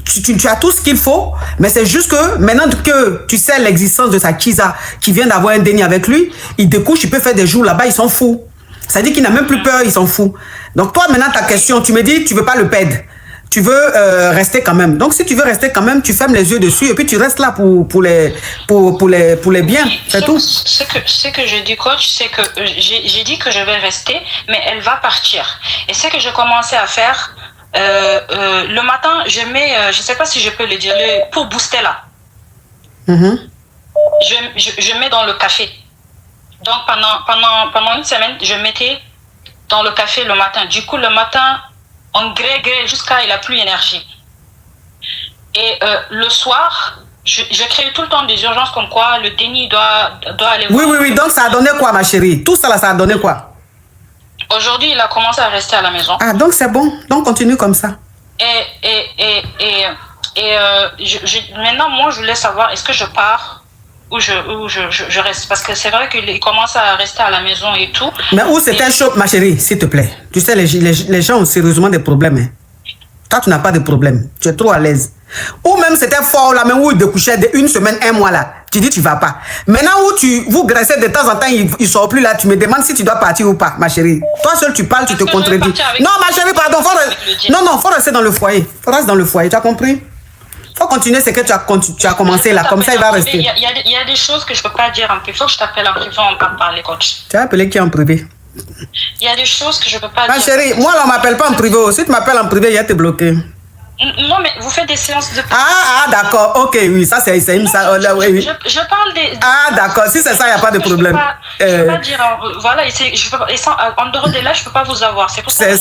Tu as tout ce qu'il faut, mais c'est juste que maintenant que tu sais l'existence de sa Kiza qui vient d'avoir un déni avec lui, il découche, il peut faire des jours là-bas, il s'en fout. Ça veut dire qu'il n'a même plus peur, il s'en fout. Donc, toi, maintenant, ta question, tu me dis, tu veux pas le perdre. Tu veux rester quand même. Donc, si tu veux rester quand même, tu fermes les yeux dessus et puis tu restes là pour les biens. C'est tout. Ce que je dis, coach, c'est que j'ai dit que je vais rester, mais elle va partir. Et ce que j'ai commencé à faire, le matin, je mets, je ne sais pas si je peux le dire, pour booster là. Je mets dans le café. Donc, pendant une semaine, je mettais dans le café le matin. Du coup, le matin, on gré jusqu'à il n'a plus d'énergie. Et le soir, je crée tout le temps des urgences comme quoi le déni doit aller... Oui. Donc, ça a donné quoi, ma chérie? Tout ça, là, ça a donné quoi? Aujourd'hui, il a commencé à rester à la maison. Ah, donc c'est bon. Donc, continue comme ça. Maintenant, moi, je voulais savoir, est-ce que je pars ou je reste? Parce que c'est vrai qu'il commence à rester à la maison et tout. Mais où c'est un choc, ma chérie, s'il te plaît. Tu sais, les gens ont sérieusement des problèmes. Hein. Toi, tu n'as pas de problème. Tu es trop à l'aise. Ou même c'était fort, là, même où il découchait une semaine, 1 mois, là. Tu dis, tu vas pas. Maintenant, où vous graissez de temps en temps, il ne sort plus là, tu me demandes si tu dois partir ou pas, ma chérie. Toi seul, tu parles, tu te contredis. Non, ma chérie, pardon. Faut rester dans le foyer. Faut rester dans le foyer. Tu as compris? Faut continuer ce que tu as commencé là, comme ça il va rester. Il y a des choses que je peux pas dire en privé. Il faut que je t'appelle en privé, on va parler, coach. Tu as appelé qui en privé? Il y a des choses que je peux pas Ma dire. chérie, moi on m'appelle pas en privé. Si tu m'appelles en privé, il va te bloquer. Non, mais vous faites des séances de... D'accord, ok, oui, ça c'est une... Oui. Je parle des... D'accord, si c'est ça, il n'y a pas de problème. Je peux pas dire, voilà, en dehors de là, je peux pas vous avoir. C'est pour ça que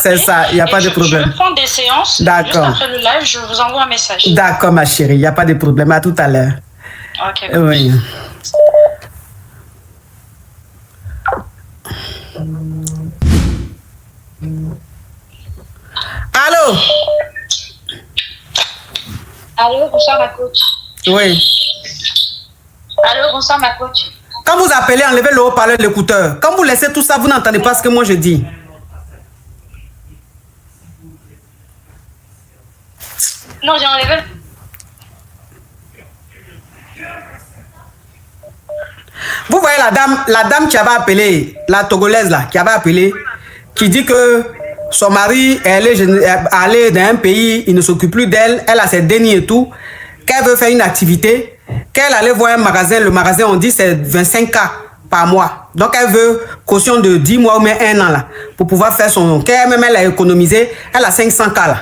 c'est ça, il n'y a pas de problème. Je vais prendre des séances, juste après le live, je vous envoie un message. D'accord, ma chérie, il n'y a pas de problème, à tout à l'heure. Ok. Oui. Allô? Allô, bonsoir ma coach. Oui. Allô, bonsoir ma coach. Quand vous appelez, enlevez le haut-parleur de l'écouteur. Quand vous laissez tout ça, vous n'entendez pas ce que moi je dis. Non, j'ai enlevé. Vous voyez la dame qui avait appelé, la Togolaise là, qui avait appelé, qui dit que son mari, elle est allée dans un pays, il ne s'occupe plus d'elle, elle a ses dénis et tout, qu'elle veut faire une activité, qu'elle allait voir un magasin, le magasin on dit c'est 25K par mois. Donc elle veut caution de 10 mois ou même 1 an là, pour pouvoir faire son... Qu'elle-même elle a économisé, elle a 500K là.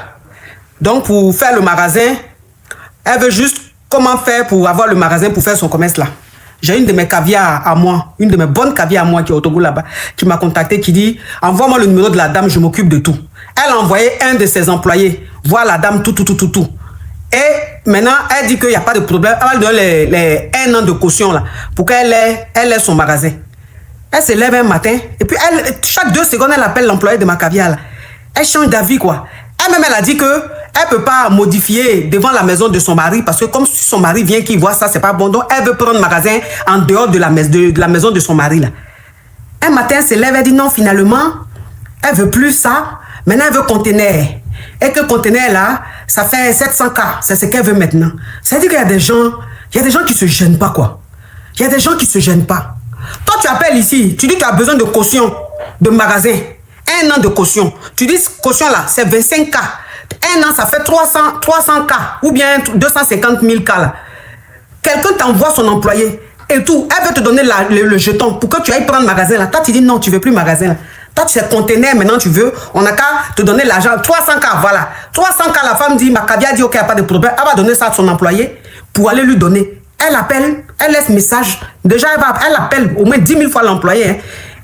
Donc pour faire le magasin, elle veut juste comment faire pour avoir le magasin pour faire son commerce là. J'ai une de mes caviars à moi, une de mes bonnes caviars à moi qui est au Togo là-bas, qui m'a contacté, qui dit « Envoie-moi le numéro de la dame, je m'occupe de tout. » Elle a envoyé un de ses employés voir la dame tout. Et maintenant, elle dit qu'il n'y a pas de problème. Elle va lui donner les 1 an de caution là, pour qu'elle ait son magasin. Elle se lève un matin, et puis chaque 2 secondes, elle appelle l'employé de ma caviar là. Elle change d'avis quoi. Elle-même, elle a dit que elle peut pas modifier devant la maison de son mari parce que comme si son mari vient qu'il voit ça, c'est pas bon. Donc, elle veut prendre le magasin en dehors de la maison de son mari là. Un matin, elle se lève, elle dit non, finalement, elle veut plus ça. Maintenant, elle veut conteneur. Et que conteneur là, ça fait 700K. C'est ce qu'elle veut maintenant. C'est-à-dire qu'il y a des gens qui se gênent pas quoi. Il y a des gens qui se gênent pas. Toi, tu appelles ici, tu dis que tu as besoin de caution de magasin. 1 an de caution. Tu dis caution là, c'est 25K. 1 an, ça fait 300K ou bien 250 000 K là. Quelqu'un t'envoie son employé et tout. Elle veut te donner le jeton pour que tu ailles prendre magasin là. Toi, tu dis non, tu veux plus magasin là. Toi, tu sais conteneur maintenant, tu veux. On n'a qu'à te donner l'argent. 300K, voilà. 300K, la femme dit, ma caviar dit, ok, il n'y a pas de problème. Elle va donner ça à son employé pour aller lui donner. Elle appelle, elle laisse message. Déjà, elle appelle au moins 10 000 fois l'employé. Hein.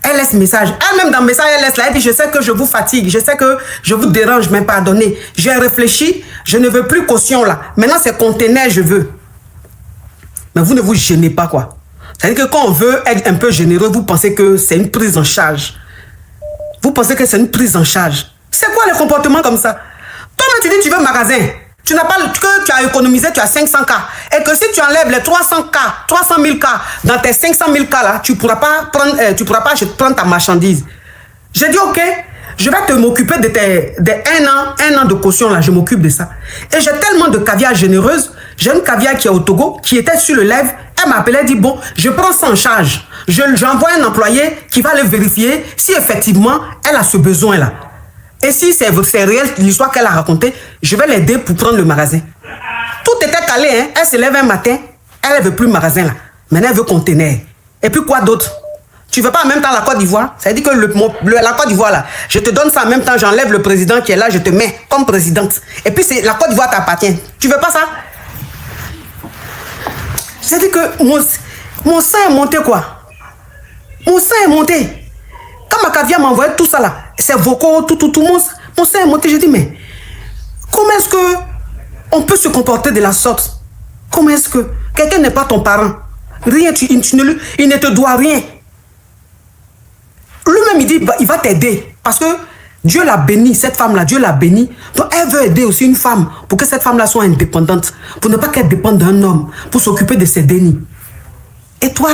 Elle laisse message. Elle-même dans le message, elle laisse là. Elle dit, je sais que je vous fatigue. Je sais que je vous dérange, mais pardonnez. J'ai réfléchi. Je ne veux plus caution là. Maintenant, c'est conteneur, je veux. Mais vous ne vous gênez pas, quoi. C'est-à-dire que quand on veut être un peu généreux, vous pensez que c'est une prise en charge. Vous pensez que c'est une prise en charge. C'est quoi le comportement comme ça? Toi-même, tu dis tu veux un magasin. Tu n'as pas que tu as économisé, tu as 500K. Et que si tu enlèves les 300 000 K dans tes 500 000 K là, tu ne pourras pas prendre ta marchandise. J'ai dit ok, je vais te m'occuper de 1 an de caution là, je m'occupe de ça. Et j'ai tellement de caviar généreuse. J'ai une caviar qui est au Togo, qui était sur le live. Elle m'a appelé, elle dit bon, je prends ça en charge. J'envoie un employé qui va aller vérifier si effectivement elle a ce besoin là. Et si c'est réel, l'histoire qu'elle a racontée, je vais l'aider pour prendre le magasin. Tout était calé, hein. Elle se lève un matin, elle ne veut plus le magasin là. Maintenant, elle veut conteneur. Et puis quoi d'autre? Tu ne veux pas en même temps la Côte d'Ivoire? Ça veut dire que la Côte d'Ivoire là, je te donne ça en même temps, j'enlève le président qui est là, je te mets comme présidente. Et puis la Côte d'Ivoire t'appartient. Tu ne veux pas ça? C'est-à-dire que mon sang est monté quoi? Mon sang est monté. Quand ma caviar m'a envoyé tout ça là, c'est vocaux, tout, mon sang est monté. J'ai dit, mais comment est-ce que on peut se comporter de la sorte? Comment est-ce que quelqu'un n'est pas ton parent? Rien, il ne te doit rien. Lui-même, il dit, il va t'aider. Parce que Dieu l'a béni, cette femme-là, Dieu l'a béni. Donc, elle veut aider aussi une femme pour que cette femme-là soit indépendante. Pour ne pas qu'elle dépende d'un homme, pour s'occuper de ses dénis. Et toi,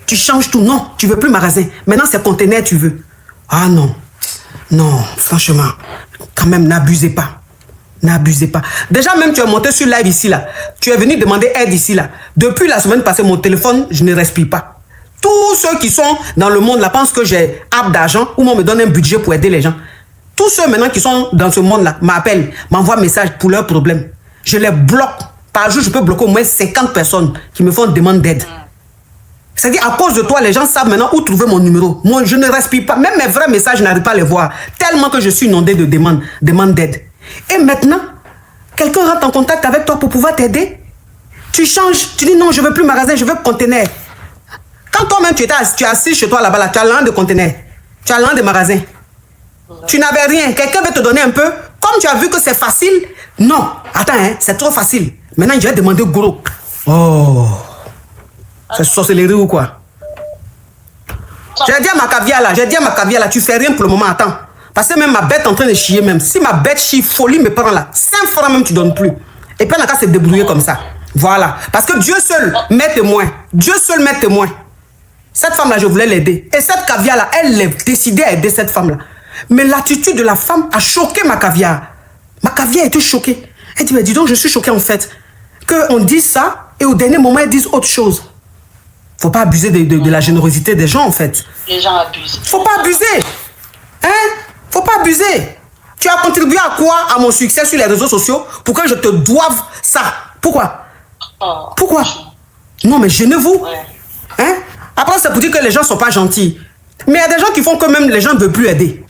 tu changes tout. Non, tu veux plus magasin. Maintenant, c'est conteneur, tu veux. Ah non. Non, franchement, quand même, n'abusez pas. N'abusez pas. Déjà, même tu es monté sur live ici, là. Tu es venu demander aide ici, là. Depuis la semaine passée, mon téléphone, je ne respire pas. Tous ceux qui sont dans le monde, là, pensent que j'ai app d'argent ou on me donne un budget pour aider les gens. Tous ceux maintenant qui sont dans ce monde-là m'appellent, m'envoient un message pour leurs problèmes. Je les bloque. Par jour, je peux bloquer au moins 50 personnes qui me font une demande d'aide. C'est-à-dire, à cause de toi, les gens savent maintenant où trouver mon numéro. Moi, je ne respire pas. Même mes vrais messages, je n'arrive pas à les voir. Tellement que je suis inondé de demandes d'aide. Et maintenant, quelqu'un rentre en contact avec toi pour pouvoir t'aider. Tu changes. Tu dis non, je ne veux plus magasin, je veux conteneur. Quand toi-même, tu es assis chez toi là-bas, tu as l'un de conteneur. Tu as l'un de magasin. Tu n'avais rien. Quelqu'un veut te donner un peu. Comme tu as vu que c'est facile, non. Attends, hein, c'est trop facile. Maintenant, je vais demander gros. Oh. C'est sorcellerie ou quoi? J'ai dit à ma caviar là, tu fais rien pour le moment, attends. Parce que même ma bête est en train de chier même. Si ma bête chie, folie me prend là. 5 francs même, tu donnes plus. Et puis, on a qu'à se débrouiller comme ça. Voilà. Parce que Dieu seul m'est témoin. Dieu seul m'est témoin. Cette femme-là, je voulais l'aider. Et cette caviar-là, elle est décidée à aider cette femme-là. Mais l'attitude de la femme a choqué ma caviar. Ma caviar était choquée. Elle dit, mais dis donc, je suis choquée en fait. Qu'on dise ça et au dernier moment, ils disent autre chose. Faut pas abuser de la générosité des gens en fait. Les gens abusent. Faut pas abuser. Hein? Faut pas abuser. Tu as contribué à quoi? À mon succès sur les réseaux sociaux pour que je te doive ça. Pourquoi? Pourquoi? Non mais gênez-vous. Hein? Après c'est pour dire que les gens sont pas gentils. Mais il y a des gens qui font que même les gens ne veulent plus aider.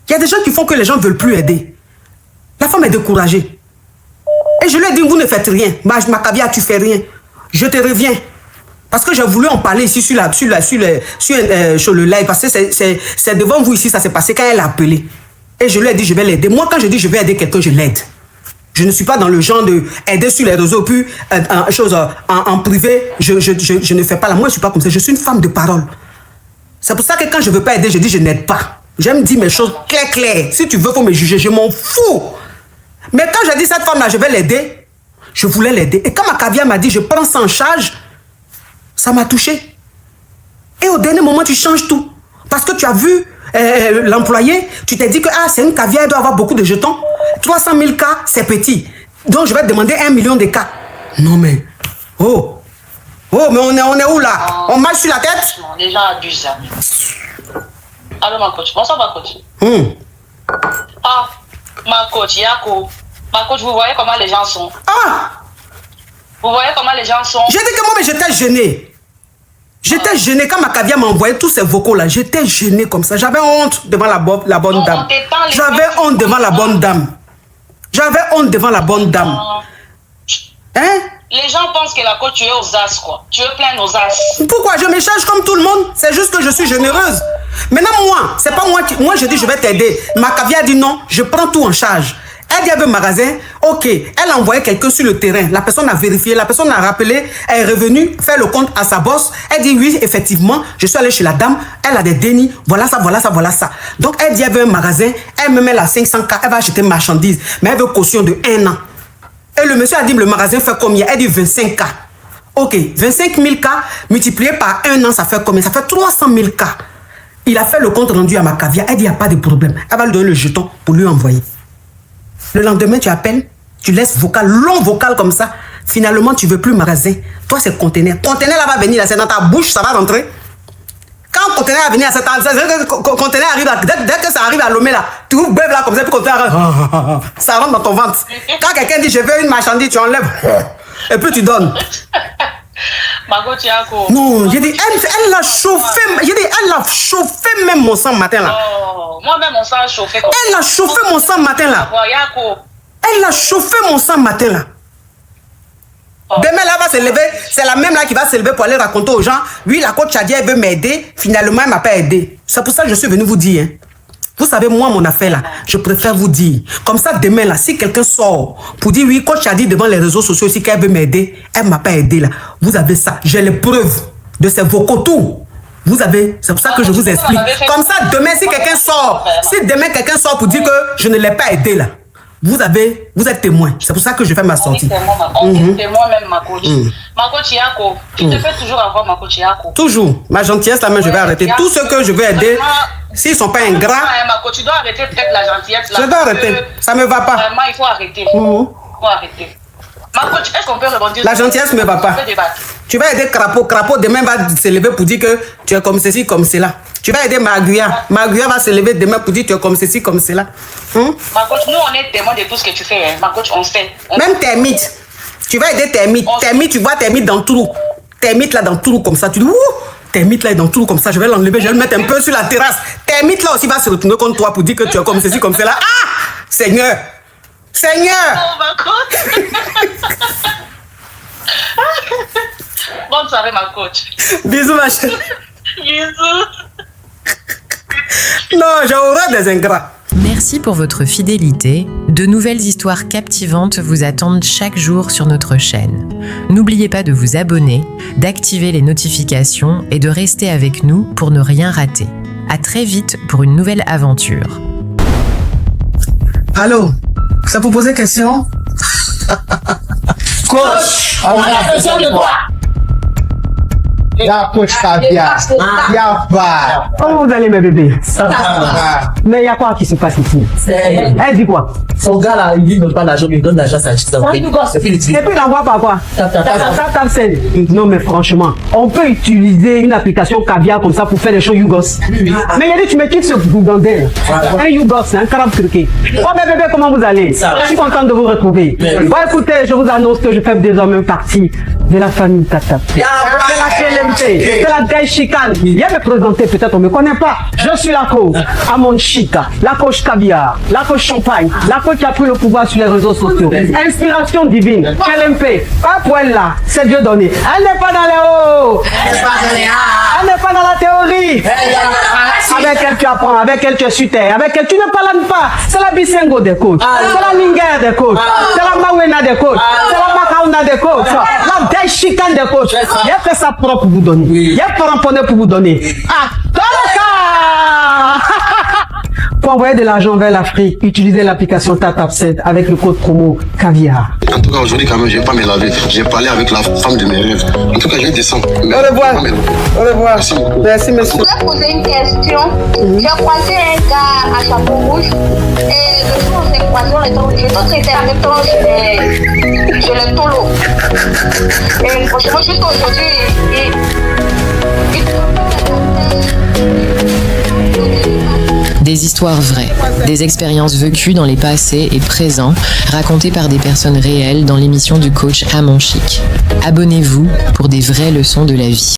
Il y a des gens qui font que les gens ne veulent plus aider. La femme est découragée. Et je lui ai dit, vous ne faites rien. Ma caviar, tu fais rien. Je te reviens. Parce que j'ai voulu en parler ici sur le live. Parce que c'est devant vous ici, ça s'est passé quand elle a appelé. Et je lui ai dit, je vais l'aider. Moi, quand je dis je vais aider quelqu'un, je l'aide. Je ne suis pas dans le genre d'aider sur les réseaux, puis en privé, je ne fais pas là. Moi, je ne suis pas comme ça. Je suis une femme de parole. C'est pour ça que quand je ne veux pas aider, je dis je n'aide pas. J'aime dire mes choses claires. Si tu veux, il faut me juger. Je m'en fous. Mais quand j'ai dit cette femme-là, je vais l'aider, je voulais l'aider. Et quand ma caviar m'a dit, je prends ça en charge, ça m'a touché. Et au dernier moment, tu changes tout. Parce que tu as vu l'employé, tu t'es dit que c'est une caviar, elle doit avoir beaucoup de jetons. 300 000 cas, c'est petit. Donc, je vais te demander 1 million de cas. Non, mais... Oh, mais on est où là? On marche sur la tête? Les gens abusent. Allô, ma coach. Bonsoir, ma coach. Ah, ma coach, Yako. Ma coach, vous voyez comment les gens sont? Vous voyez comment les gens sont? J'ai dit que moi, mais j'étais gêné. J'étais gêné quand ma caviar m'a envoyé tous ces vocaux là. J'étais gêné comme ça. J'avais honte devant la bonne dame. J'avais honte devant la bonne dame. J'avais honte devant la bonne dame. Hein? Les gens pensent que la coach, tu es aux as, quoi. Tu es plein aux as. Pourquoi? Je me charge comme tout le monde. C'est juste que je suis généreuse. Maintenant, moi, c'est pas moi qui... Moi, je dis, je vais t'aider. Ma caviar dit non, je prends tout en charge. Elle dit, elle veut magasin. Ok. Elle a envoyé quelqu'un sur le terrain. La personne a vérifié. La personne a rappelé. Elle est revenue faire le compte à sa boss. Elle dit, oui, effectivement, je suis allée chez la dame. Elle a des dénis. Voilà ça, voilà ça, voilà ça. Donc, elle dit, elle veut un magasin. Elle me met la 500K. Elle va acheter une marchandise. Mais elle veut caution de 1 an. Et le monsieur a dit, le magasin fait combien? Elle dit 25K. Ok. 25 000 K multiplié par 1 an, ça fait combien? Ça fait 300 000 K. Il a fait le compte rendu à ma caviar. Elle dit, il n'y a pas de problème. Elle va lui donner le jeton pour lui envoyer. Le lendemain, tu appelles, tu laisses vocal, long vocal comme ça. Finalement, tu ne veux plus magasin. Toi, c'est conteneur. Conteneur, là, va venir, là, c'est dans ta bouche, ça va rentrer. Quand conteneur va venir, conteneur arrive, dès que ça arrive à Lomé, là, tu ouvres bébé là comme ça, puis conteneur, ça rentre dans ton ventre. Quand quelqu'un dit, je veux une marchandise, tu enlèves. Et puis tu donnes. Non, j'ai dit, elle l'a chauffé. J'ai dit, elle a chauffé même mon sang matin là. Oh, moi-même, mon sang a chauffé. Elle a chauffé mon sang matin là. Elle a chauffé mon sang matin là. Demain là, elle va se lever. C'est la même là qui va se lever pour aller raconter aux gens. Oui, la coach a dit, elle veut m'aider. Finalement, elle ne m'a pas aidé. C'est pour ça que je suis venu vous dire. Hein. Vous savez, moi, mon affaire là, je préfère vous dire. Comme ça, demain là, si quelqu'un sort pour dire, oui, coach a dit devant les réseaux sociaux aussi qu'elle veut m'aider, elle ne m'a pas aidé là. Vous avez ça. J'ai les preuves de ces vocaux, tout. Vous avez, c'est pour ça que je vous explique. Comme ça, demain, si quelqu'un sort, pour dire que je ne l'ai pas aidé là, vous êtes témoin. C'est pour ça que je fais ma sortie. On est témoin même, ma coach. Ma coach Yako, tu te fais toujours avoir ma coach Yako. Toujours. Ma gentillesse, là même, je vais arrêter. Tous ceux que je veux aider, s'ils ne sont pas ingrats. Ma coach, tu dois arrêter peut-être la gentillesse. Je dois arrêter. Ça ne me va pas. Vraiment, il faut arrêter. Il faut arrêter. Ma coach, est-ce qu'on peut rebondir? La gentillesse ne me va pas. Tu vas aider Crapaud. Crapaud, demain, va se lever pour dire que tu es comme ceci, comme cela. Tu vas aider Maguia. Maguia va se lever demain pour dire que tu es comme ceci, comme cela. Ma coach, nous, on est témoins de tout ce que tu fais. Hein. Ma coach, on sait. Même tes mythes. Tu vas aider Termite. Termite, tu vois Termite dans tout trou. Termite là dans tout trou comme ça. Tu dis, ouh, Termite là est dans tout trou comme ça. Je vais l'enlever, je vais le mettre un peu sur la terrasse. Termite là aussi va se retourner contre toi pour dire que tu es comme ceci, comme cela. Ah! Seigneur! Seigneur! Oh, ma coach. Bonne soirée, ma coach. Bisous, ma chérie. Bisous. Non, j'ai horreur des ingrats. Merci pour votre fidélité. De nouvelles histoires captivantes vous attendent chaque jour sur notre chaîne. N'oubliez pas de vous abonner, d'activer les notifications et de rester avec nous pour ne rien rater. À très vite pour une nouvelle aventure. Allô, ça vous poser question? Coach, On a besoin de toi. y'a coach caviar, y'a pas. Comment vous allez, mes bébés? Mais il y a quoi qui se passe ici? Elle dit quoi? Son gars là, il dit donne pas l'argent, il donne l'argent, ça achète ça. Et puis il envoie par quoi? Tap send. Non mais franchement, on peut utiliser une application caviar comme ça pour faire des choses Yougos. Mais il a dit tu me quittes ce Gougandel. Un Yougos, un carabe turqué. Oh mes bébés, comment vous allez? Je suis content de vous retrouver. Bon écoutez, je vous annonce que je fais désormais partie de la famille Tata. C'est la KLMT, c'est la Gaï Chicane. Viens me présenter, peut-être on ne me connaît pas. Je suis la coach Amon Chica, la coach caviar, la coach champagne, la coach qui a pris le pouvoir sur les réseaux sociaux. Inspiration divine, KLMP, pas pour elle là, c'est Dieu donné. Elle n'est pas dans les hauts, elle n'est pas dans la théorie. Avec elle tu apprends, avec elle tu es sur terre, avec elle tu ne parles pas. C'est la Bisengo des coachs, c'est la Ninger des coachs, c'est la Mawena des coachs, c'est la Makauna des coachs, la Gaï Chicane des coachs. Il a fait ça propre pour vous donner. Il a fait pour vous donner. Ah, dans le cas. Pour envoyer de l'argent vers l'Afrique, utilisez l'application TapTapSend avec le code promo caviar. En tout cas, aujourd'hui, quand même, je vais pas me laver. J'ai parlé avec la femme de mes rêves. En tout cas, je descends. Au revoir. Au revoir. Merci beaucoup. Merci, Je monsieur. voulais poser une question. J'ai croisé un gars à chapeau rouge et le jour où on s'est croisé, on était obligé. D'autres étaient en même temps chez le tolo. Et franchement, juste aujourd'hui, Des histoires vraies, des expériences vécues dans les passés et présents, racontées par des personnes réelles dans l'émission du coach Amon Chic. Abonnez-vous pour des vraies leçons de la vie.